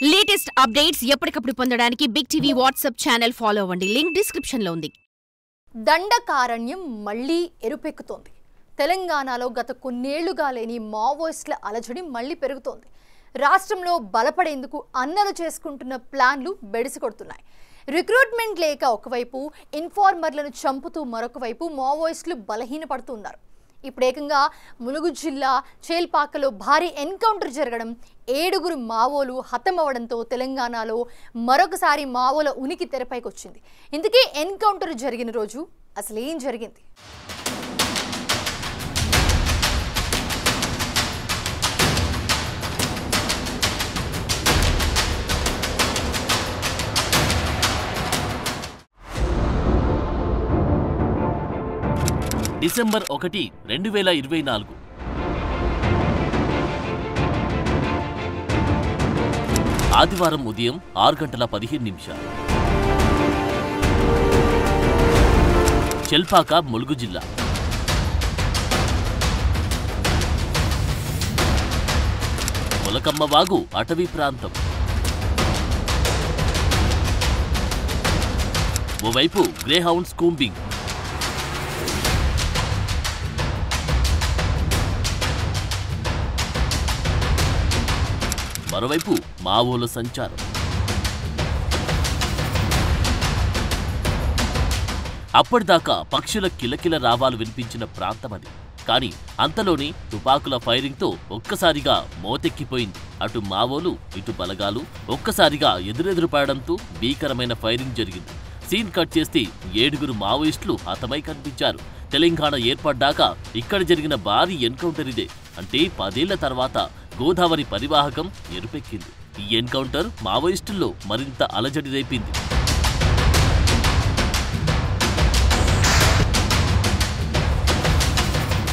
Latest updates ఎప్పటికప్పుడు పొందడానికి big TV WhatsApp channel follow అవ్వండి. లింక్ డిస్క్రిప్షన్ లో ఉంది. దండకారణ్యం మళ్లీ ఎరుపెక్కుతోంది. తెలంగాణలో గత కొన్నేళ్లుగా లేని మావోయిస్టుల అలజడి మళ్లీ పెరుగుతోంది. రాష్ట్రంలో బలపడేందుకు అన్నలు చేసుకుంటున్న ప్లాన్లు బెడిసికొడుతున్నాయి. రిక్రూట్మెంట్ లేక ఒకవైపు, ఇన్ఫార్మర్లను చంపుతూ మరొక వైపు మావోయిస్టులు బలహీనపడుతున్నారు. ఇప్పుడు ఏకంగా ములుగు జిల్లా చేల్పాకలో భారీ ఎన్కౌంటర్ జరగడం, 7 మావోలు హతమవడంతో తెలంగాణలో మరొకసారి మావోల ఉనికి తెరపైకి వచ్చింది. ఇందుకే ఎన్కౌంటర్ జరిగిన రోజు అసలేం జరిగింది? డిసెంబర్ 1, 2024 ఆదివారం ఉదయం 6:15 చెల్పాక, ములుగు జిల్లా. మొలకమ్మవాగు అటవీ ప్రాంతం. ఓవైపు గ్రేహౌండ్స్ కూంబింగ్, మరోవైపు మావోల సంచారం. అప్పటిదాకా పక్షుల కిలకిల రావాలు వినిపించిన ప్రాంతం అది. కానీ అంతలోని తుపాకుల ఫైరింగ్తో ఒక్కసారిగా మోతెక్కిపోయింది. అటు మావోలు, ఇటు బలగాలు ఒక్కసారిగా ఎదురెదురు పడడంతో భీకరమైన ఫైరింగ్ జరిగింది. సీన్ కట్ చేస్తే 7 మావోయిస్టులు హతమై కనిపించారు. తెలంగాణ ఏర్పడ్డాక ఇక్కడ జరిగిన భారీ ఎన్కౌంటర్ ఇదే. అంటే 10 ఏళ్ల తర్వాత గోదావరి పరివాహకం ఎరుపెక్కింది. ఈ ఎన్కౌంటర్ మావోయిస్టుల్లో మరింత అలజడి రేపింది.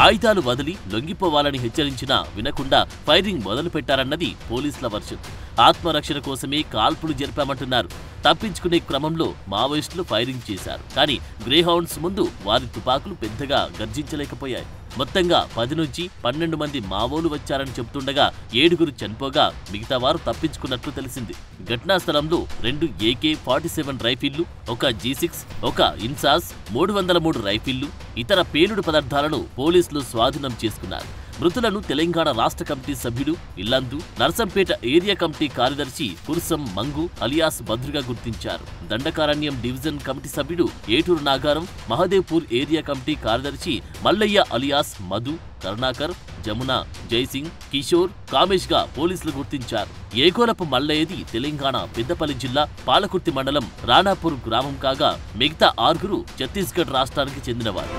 ఆయుధాలు వదిలి లొంగిపోవాలని హెచ్చరించినా వినకుండా ఫైరింగ్ మొదలుపెట్టారన్నది పోలీసుల వర్షన్. ఆత్మరక్షణ కోసమే కాల్పులు జరిపామంటున్నారు. తప్పించుకునే క్రమంలో మావోయిస్టులు ఫైరింగ్ చేశారు. కానీ గ్రేహౌండ్స్ ముందు వారి తుపాకులు పెద్దగా గర్జించలేకపోయాయి. మొత్తంగా 10 నుంచి 12 మంది మావోలు వచ్చారని చెబుతుండగా 7 చనిపోగా మిగతా వారు తప్పించుకున్నట్లు తెలిసింది. ఘటనా స్థలంలో 2 AK-47 రైఫిళ్లు, ఒక G6, ఒక ఇన్సాస్, 303 రైఫిళ్లు, ఇతర పేలుడు పదార్థాలను పోలీసులు స్వాధీనం చేసుకున్నారు. మృతులను తెలంగాణ రాష్ట్ర కమిటీ సభ్యుడు ఇల్లందు, నర్సంపేట ఏరియా కమిటీ కార్యదర్శి కుర్సం మంగు అలియాస్ భద్రుగా గుర్తించారు. దండకారణ్యం డివిజన్ కమిటీ సభ్యుడు ఏటూరు నాగారం, మహదేవ్పూర్ ఏరియా కమిటీ కార్యదర్శి మల్లయ్య అలియాస్ మధు, కరుణాకర్, జమున, జైసింగ్, కిషోర్, కామేష్ గా పోలీసులు గుర్తించారు. ఏగోలపు మల్లయ్యది తెలంగాణ పెద్దపల్లి జిల్లా పాలకుర్తి మండలం రాణాపూర్ గ్రామం కాగా మిగతా 6 ఛత్తీస్గఢ్ రాష్ట్రానికి చెందినవారు.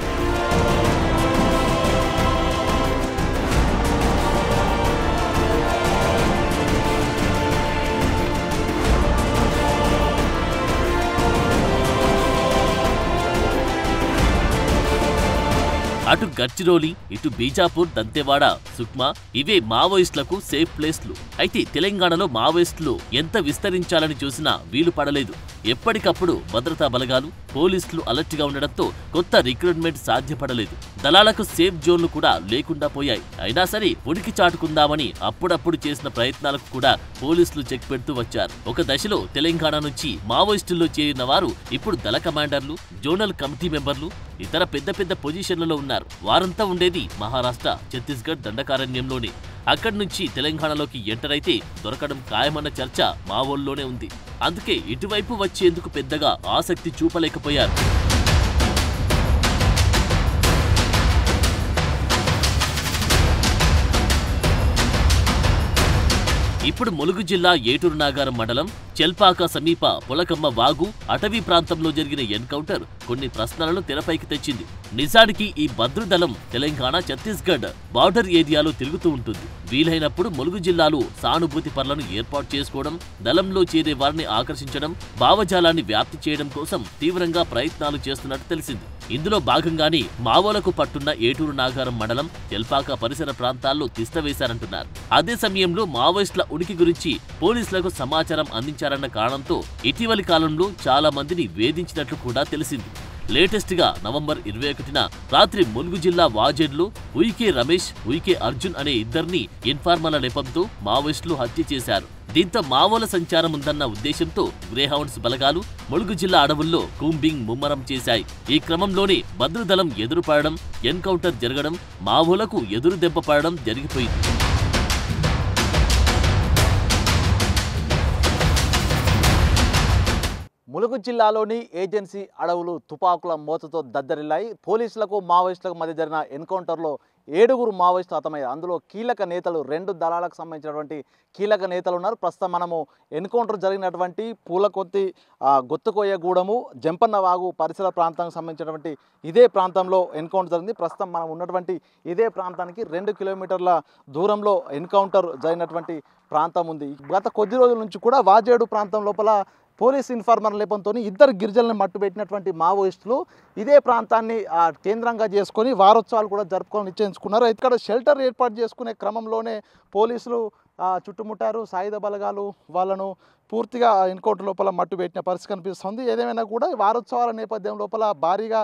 అటు గడ్చిరోలి, ఇటు బీజాపూర్, దంతెవాడ, సుక్మా ఇవే మావోయిస్టులకు సేఫ్ ప్లేస్లు. అయితే తెలంగాణలో మావోయిస్టులు ఎంత విస్తరించాలని చూసినా వీలు పడలేదు. ఎప్పటికప్పుడు భద్రతా బలగాలు, పోలీసులు అలర్ట్ గా ఉండడంతో కొత్త రిక్రూట్మెంట్ సాధ్యపడలేదు. దళాలకు సేఫ్ జోన్లు కూడా లేకుండా పోయాయి. అయినా సరే ఉనికి చాటుకుందామని అప్పుడప్పుడు చేసిన ప్రయత్నాలకు కూడా పోలీసులు చెక్ పెడుతూ వచ్చారు. ఒక దశలో తెలంగాణ నుంచి మావోయిస్టుల్లో చేరిన వారు ఇప్పుడు దళ కమాండర్లు, జోనల్ కమిటీ మెంబర్లు, ఇతర పెద్ద పొజిషన్లలో ఉన్నారు. వారంతా ఉండేది మహారాష్ట్ర, ఛత్తీస్గఢ్ దండకారణ్యంలోనే. అక్కడి నుంచి తెలంగాణలోకి ఎంటర్ అయితే దొరకడం ఖాయమన్న చర్చ మావోల్లోనే ఉంది. అందుకే ఇటువైపు వచ్చేందుకు పెద్దగా ఆసక్తి చూపలేకపోయారు. ఇప్పుడు ములుగు జిల్లా ఏటూరు నాగారం మండలం చెల్పాక సమీప పొలకమ్మ వాగు అటవీ ప్రాంతంలో జరిగిన ఎన్కౌంటర్ కొన్ని ప్రశ్నలను తెరపైకి తెచ్చింది. నిజానికి ఈ భద్రదళం తెలంగాణ, ఛత్తీస్గఢ్ బార్డర్ ఏరియాలో తిరుగుతూ ఉంటుంది. వీలైనప్పుడు ములుగు జిల్లాలో సానుభూతి పనులను ఏర్పాటు చేసుకోవడం, దళంలో చేరే వారిని ఆకర్షించడం, భావజాలాన్ని వ్యాప్తి చేయడం కోసం తీవ్రంగా ప్రయత్నాలు చేస్తున్నట్టు తెలిసింది. ఇందులో భాగంగానే మావోలకు పట్టున్న ఏటూరు నాగారం మండలం చెల్పాక పరిసర ప్రాంతాల్లో తిష్టవేశారంటున్నారు. అదే సమయంలో మావోయిస్టుల ఉనికి గురించి పోలీసులకు సమాచారం అందించారన్న కారణంతో ఇటీవలి కాలంలో చాలా మందిని వేధించినట్లు కూడా తెలిసింది. లేటెస్ట్ గా నవంబర్ 21న రాత్రి ములుగు జిల్లా వాజేడ్లో ఉయికే రమేష్, ఉయికే అర్జున్ అనే ఇద్దరిని ఇన్ఫార్మర్ల నెపంతో మావోయిస్టులు హత్య చేశారు. దీంతో మావోల సంచారం ఉందన్న ఉద్దేశంతో గ్రేహౌండ్స్ బలగాలు ములుగు జిల్లా అడవుల్లో కూంబింగ్ ముమ్మరం చేశాయి. ఈ క్రమంలోనే భద్రదళం ఎదురుపడడం, ఎన్కౌంటర్ జరగడం, మావోలకు ఎదురు దెబ్బ పడడం జరిగిపోయింది. ములుగు జిల్లాలోని ఏజెన్సీ అడవులు తుపాకుల మోతతో దద్దరిల్లాయి. పోలీసులకు మావోయిస్టులకు మధ్య జరిగిన ఎన్కౌంటర్లో 7 మావోయిస్టులు హతమయ్యారు. అందులో కీలక నేతలు 2 దళాలకు సంబంధించినటువంటి కీలక నేతలు ఉన్నారు. ప్రస్తుతం మనము ఎన్కౌంటర్ జరిగినటువంటి పూలకొత్తి, గొత్తుకోయగూడెము, జంపన్న వాగు పరిసర ప్రాంతానికి సంబంధించినటువంటి ఇదే ప్రాంతంలో ఎన్కౌంటర్ జరిగింది. ప్రస్తుతం మనం ఉన్నటువంటి ఇదే ప్రాంతానికి 2 కిలోమీటర్ల దూరంలో ఎన్కౌంటర్ జరిగినటువంటి ప్రాంతం ఉంది. గత కొద్ది రోజుల నుంచి కూడా వాజేడు ప్రాంతం లోపల పోలీస్ ఇన్ఫార్మర్ లేపంతో 2 గిరిజనులను మట్టుపెట్టినటువంటి మావోయిస్టులు ఇదే ప్రాంతాన్ని కేంద్రంగా చేసుకొని వారోత్సవాలు కూడా జరుపుకొని నిశ్చయించుకున్నారు. ఇక్కడ షెల్టర్ ఏర్పాటు చేసుకునే క్రమంలోనే పోలీసులు చుట్టుముట్టారు. సాయుధ బలగాలు వాళ్ళను పూర్తిగా ఎన్కౌంటర్ లోపల మట్టుపెట్టిన పరిస్థితి కనిపిస్తుంది. ఏదేమైనా కూడా వారోత్సవాల నేపథ్యం లోపల భారీగా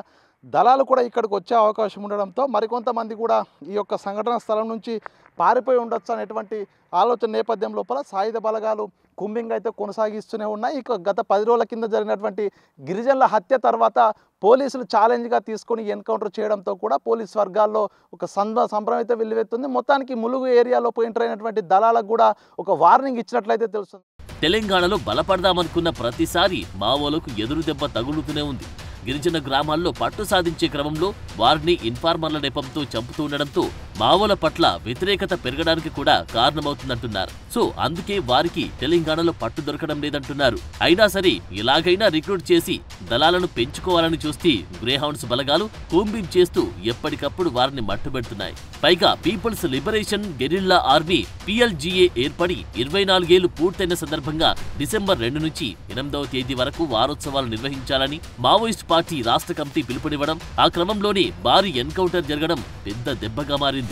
దళాలు కూడా ఇక్కడికి వచ్చే అవకాశం ఉండడంతో మరికొంతమంది కూడా ఈ యొక్క సంఘటన స్థలం నుంచి పారిపోయి ఉండొచ్చు అనేటువంటి ఆలోచన నేపథ్యం లోపల సాయుధ బలగాలు కూంబింగ్ అయితే కొనసాగిస్తూనే ఉన్నాయి. ఇక గత 10 రోజుల కింద జరిగినటువంటి గిరిజనుల హత్య తర్వాత పోలీసులు ఛాలెంజ్గా తీసుకొని ఎన్కౌంటర్ చేయడంతో కూడా పోలీస్ వర్గాల్లో ఒక సంబరం అయితే వెల్లువెత్తుంది. మొత్తానికి ములుగు ఏరియాలో ఎంటర్ అయినటువంటి దళాలకు కూడా ఒక వార్నింగ్ ఇచ్చినట్లయితే తెలుస్తుంది. తెలంగాణలో బలపడదామనుకున్న ప్రతిసారి మావోలకు ఎదురు దెబ్బ తగులుతూనే ఉంది. గిరిజన గ్రామాల్లో పట్టు సాధించే క్రమంలో వారిని ఇన్ఫార్మర్ల నెపంతో చంపుతూ ఉండడంతో మావోల పట్ల వ్యతిరేకత పెరగడానికి కూడా కారణమవుతుందంటున్నారు. సో అందుకే వారికి తెలంగాణలో పట్టు దొరకడం లేదంటున్నారు. అయినా సరే ఎలాగైనా రిక్రూట్ చేసి దళాలను పెంచుకోవాలని చూస్తే గ్రేహౌండ్స్ బలగాలు కూంబింగ్ చేస్తూ ఎప్పటికప్పుడు వారిని మట్టుబెడుతున్నాయి. పైగా people's liberation guerrilla army PLGA ఏర్పడి 24 ఏళ్లు పూర్తయిన సందర్భంగా డిసెంబర్ 2 నుంచి 8వ తేదీ వరకు వారోత్సవాలు నిర్వహించాలని మావోయిస్ట్ పార్టీ రాష్ట్ర కమిటీ పిలుపునివ్వడం, ఆ క్రమంలోనే భారీ ఎన్కౌంటర్ జరగడం పెద్ద దెబ్బగా మారింది.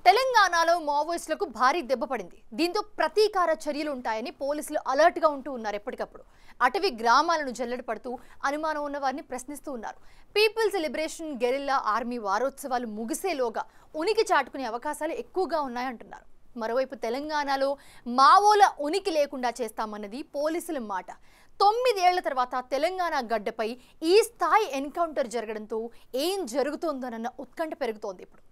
తెలంగాణలో మావోయిస్టులకు భారీ దెబ్బ పడింది. దీంతో ప్రతీకార చర్యలు ఉంటాయని పోలీసులు అలర్ట్గా ఉంటూ ఉన్నారు. ఎప్పటికప్పుడు అటవీ గ్రామాలను జల్లెడ పడుతూ అనుమానం ఉన్న వారిని ప్రశ్నిస్తూ ఉన్నారు. పీపుల్స్ లిబరేషన్ గెరిల్లా ఆర్మీ వారోత్సవాలు ముగిసేలోగా ఉనికి చాటుకునే అవకాశాలు ఎక్కువగా ఉన్నాయంటున్నారు. మరోవైపు తెలంగాణలో మావోల ఉనికి లేకుండా చేస్తామన్నది పోలీసుల మాట. 9 ఏళ్ల తర్వాత తెలంగాణ గడ్డపై ఈ స్థాయి ఎన్కౌంటర్ జరగడంతో ఏం జరుగుతోందన్న ఉత్కంఠ పెరుగుతోంది. ఇప్పుడు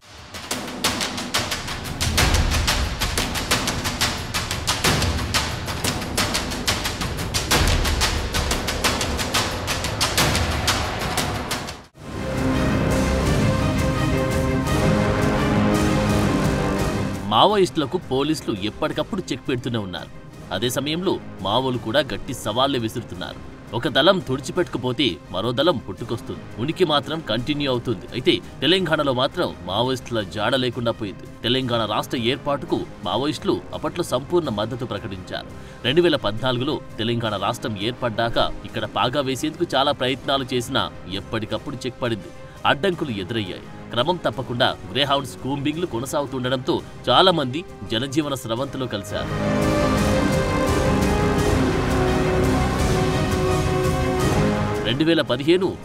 మావోయిస్టులకు పోలీసులు ఎప్పటికప్పుడు చెక్ పెడుతూనే ఉన్నారు. అదే సమయంలో మావోలు కూడా గట్టి సవాళ్లే విసురుతున్నారు. ఒక దళం తుడిచిపెట్టుకుపోతే మరో దళం పుట్టుకొస్తుంది. ఉనికి మాత్రం కంటిన్యూ అవుతుంది. అయితే తెలంగాణలో మాత్రం మావోయిస్టుల జాడ లేకుండా పోయింది. తెలంగాణ రాష్ట్ర ఏర్పాటుకు మావోయిస్టులు అప్పట్లో సంపూర్ణ మద్దతు ప్రకటించారు. 2014లో తెలంగాణ రాష్ట్రం ఏర్పడ్డాక ఇక్కడ పాగా వేసేందుకు చాలా ప్రయత్నాలు చేసినా ఎప్పటికప్పుడు చెక్ పడింది. అడ్డంకులు ఎదురయ్యాయి. క్రమం తప్పకుండా గ్రేహౌండ్స్ కూంబింగ్లు కొనసాగుతుండడంతో చాలా మంది జనజీవన స్రవంతిలో కలిశారు.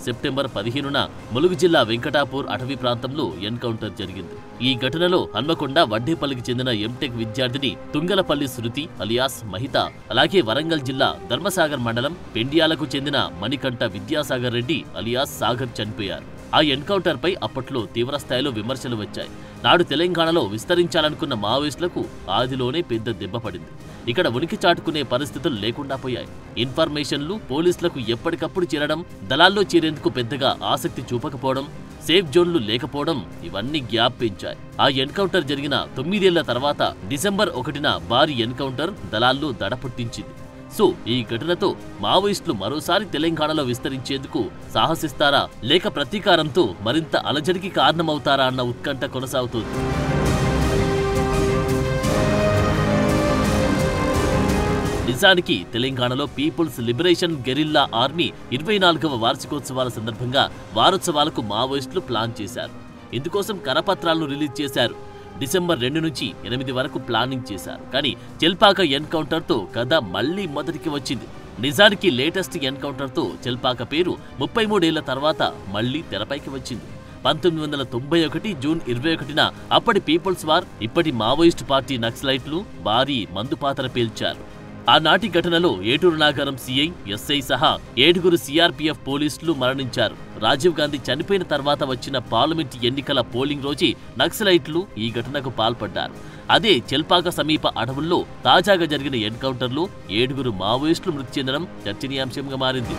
సెప్టెంబర్ 15న ములుగు జిల్లా వెంకటాపూర్ అటవీ ప్రాంతంలో ఎన్కౌంటర్ జరిగింది. ఈ ఘటనలో హన్మకొండ వడ్డేపల్లికి చెందిన ఎంటెక్ విద్యార్థిని తుంగలపల్లి శృతి అలియాస్ మహిత, అలాగే వరంగల్ జిల్లా ధర్మసాగర్ మండలం పెండియాలకు చెందిన మణికంఠ విద్యాసాగర్ రెడ్డి అలియాస్ సాగర్ చనిపోయారు. ఆ ఎన్కౌంటర్ పై అప్పట్లో తీవ్రస్థాయిలో విమర్శలు వచ్చాయి. నాడు తెలంగాణలో విస్తరించాలనుకున్న మావోయిస్టులకు ఆదిలోనే పెద్ద దెబ్బ పడింది. ఇక్కడ ఉనికి చాటుకునే పరిస్థితులు లేకుండా పోయాయి. ఇన్ఫర్మేషన్లు పోలీసులకు ఎప్పటికప్పుడు చేరడం, దళాల్లో చేరేందుకు పెద్దగా ఆసక్తి చూపకపోవడం, సేఫ్ జోన్లు లేకపోవడం ఇవన్నీ గ్యాప్ పెంచాయి. ఆ ఎన్కౌంటర్ జరిగిన 9 ఏళ్ల తర్వాత డిసెంబర్ 1న భారీ ఎన్కౌంటర్ దళాల్లో దడ పుట్టించింది. సో ఈ ఘటనతో మావోయిస్టులు మరోసారి తెలంగాణలో విస్తరించేందుకు సాహసిస్తారా, లేక ప్రతీకారంతో మరింత అలజడికి కారణమవుతారా అన్న ఉత్కంఠ కొనసాగుతోంది. నిజానికి తెలంగాణలో పీపుల్స్ లిబరేషన్ గెరిల్లా ఆర్మీ 24వ వార్షికోత్సవాల సందర్భంగా వారోత్సవాలకు మావోయిస్టులు ప్లాన్ చేశారు. ఇందుకోసం కరపత్రాలను రిలీజ్ చేశారు. డిసెంబర్ 2 నుంచి 8 వరకు ప్లానింగ్ చేశారు. కానీ చెల్పాక ఎన్కౌంటర్తో కథ మళ్లీ మొదటికి వచ్చింది. నిజానికి లేటెస్ట్ ఎన్కౌంటర్తో చెల్పాక పేరు 33 ఏళ్ల తర్వాత మళ్లీ తెరపైకి వచ్చింది. 1991 జూన్ 21న అప్పటి పీపుల్స్ వార్, ఇప్పటి మావోయిస్టు పార్టీ నక్సలైట్లు భారీ మందుపాతర పేల్చారు. ఆనాటి ఘటనలో ఏటూరు నాగారం సీఐ, ఎస్ఐ సహా 7 సిఆర్పీఎఫ్ పోలీసులు మరణించారు. రాజీవ్ గాంధీ చనిపోయిన తర్వాత వచ్చిన పార్లమెంట్ ఎన్నికల పోలింగ్ రోజే నక్సలైట్లు ఈ ఘటనకు పాల్పడ్డారు. అదే చెల్పాక సమీప అడవుల్లో తాజాగా జరిగిన ఎన్కౌంటర్లో 7 మావోయిస్టులు మృతి చెందడం చర్చనీయాంశంగా మారింది.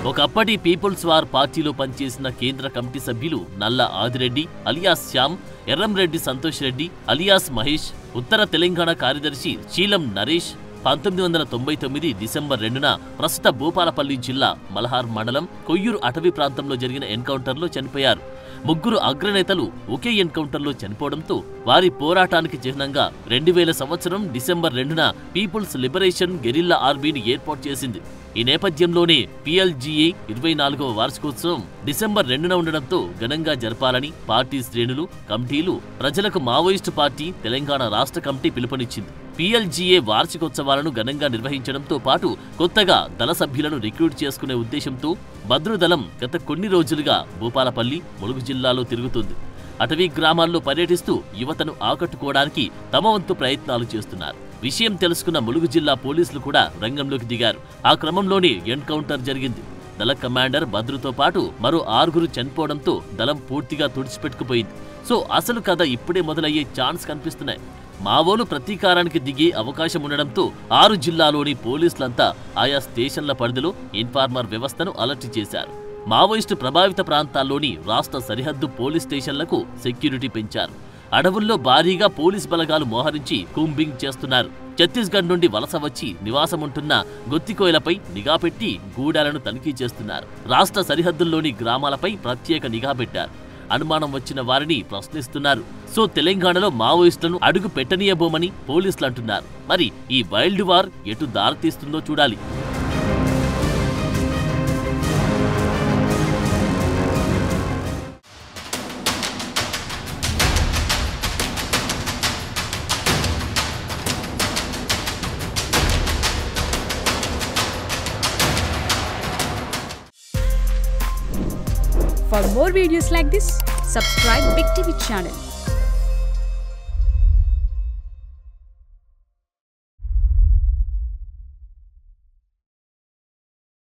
ఒకప్పటి పీపుల్స్ వార్ పార్టీలో పనిచేసిన కేంద్ర కమిటీ సభ్యులు నల్ల ఆదిరెడ్డి అలియాస్ శ్యామ్, ఎర్రంరెడ్డి సంతోష్ రెడ్డి అలియాస్ మహేష్, ఉత్తర తెలంగాణ కార్యదర్శి శీలం నరేష్ 1999 డిసెంబర్ 2న ప్రస్తుత భూపాలపల్లి జిల్లా మలహార్ మండలం కొయ్యూరు అటవీ ప్రాంతంలో జరిగిన ఎన్కౌంటర్లో చనిపోయారు. 3 అగ్రనేతలు ఒకే ఎన్కౌంటర్లో చనిపోవడంతో వారి పోరాటానికి చిహ్నంగా 2000 సంవత్సరం డిసెంబర్ 2న పీపుల్స్ లిబరేషన్ గెరిల్లా ఆర్మీని ఏర్పాటు చేసింది. ఈ నేపథ్యంలోనే PLGA 24వ వార్షికోత్సవం డిసెంబర్ 2న ఉండడంతో ఘనంగా జరపాలని పార్టీ శ్రేణులు, కమిటీలు ప్రజలకు మావోయిస్టు పార్టీ తెలంగాణ రాష్ట్ర కమిటీ పిలుపునిచ్చింది. PLGA వార్షికోత్సవాలను ఘనంగా నిర్వహించడంతో పాటు కొత్తగా దళ సభ్యులను రిక్రూట్ చేసుకునే ఉద్దేశంతో భద్రదళం గత కొన్ని రోజులుగా భూపాలపల్లి, ములుగు జిల్లాలో తిరుగుతుంది. అటవీ గ్రామాల్లో పర్యటిస్తూ యువతను ఆకట్టుకోవడానికి తమ వంతు ప్రయత్నాలు చేస్తున్నారు. విషయం తెలుసుకున్న ములుగు జిల్లా పోలీసులు కూడా రంగంలోకి దిగారు. ఆ క్రమంలోనే ఎన్కౌంటర్ జరిగింది. దళ కమాండర్ భద్రుతో పాటు మరో 6 చనిపోవడంతో దళం పూర్తిగా తుడిచిపెట్టుకుపోయింది. సో అసలు కథ ఇప్పుడే మొదలయ్యే ఛాన్స్ కనిపిస్తున్నాయి. మావోలు ప్రతీకారానికి దిగే అవకాశం ఉండడంతో 6 జిల్లాలోని పోలీసులంతా ఆయా స్టేషన్ల పరిధిలో ఇన్ఫార్మర్ వ్యవస్థను అలర్ట్ చేశారు. మావోయిస్టు ప్రభావిత ప్రాంతాల్లోని రాష్ట్ర సరిహద్దు పోలీస్ స్టేషన్లకు సెక్యూరిటీ పెంచారు. అడవుల్లో భారీగా పోలీస్ బలగాలు మోహరించి కూంబింగ్ చేస్తున్నారు. ఛత్తీస్గఢ్ నుండి వలస వచ్చి నివాసముంటున్న గొత్తికోయలపై నిఘా పెట్టి గూడాలను తనిఖీ చేస్తున్నారు. రాష్ట్ర సరిహద్దుల్లోని గ్రామాలపై ప్రత్యేక నిఘా పెట్టారు. అనుమానం వచ్చిన వారిని ప్రశ్నిస్తున్నారు. సో తెలంగాణలో మావోయిస్టులను అడుగు పెట్టనీయబోమని పోలీసులు అంటున్నారు. మరి ఈ వైల్డ్ వార్ ఎటు దారితీస్తుందో చూడాలి. For more videos like this, subscribe Big TV channel.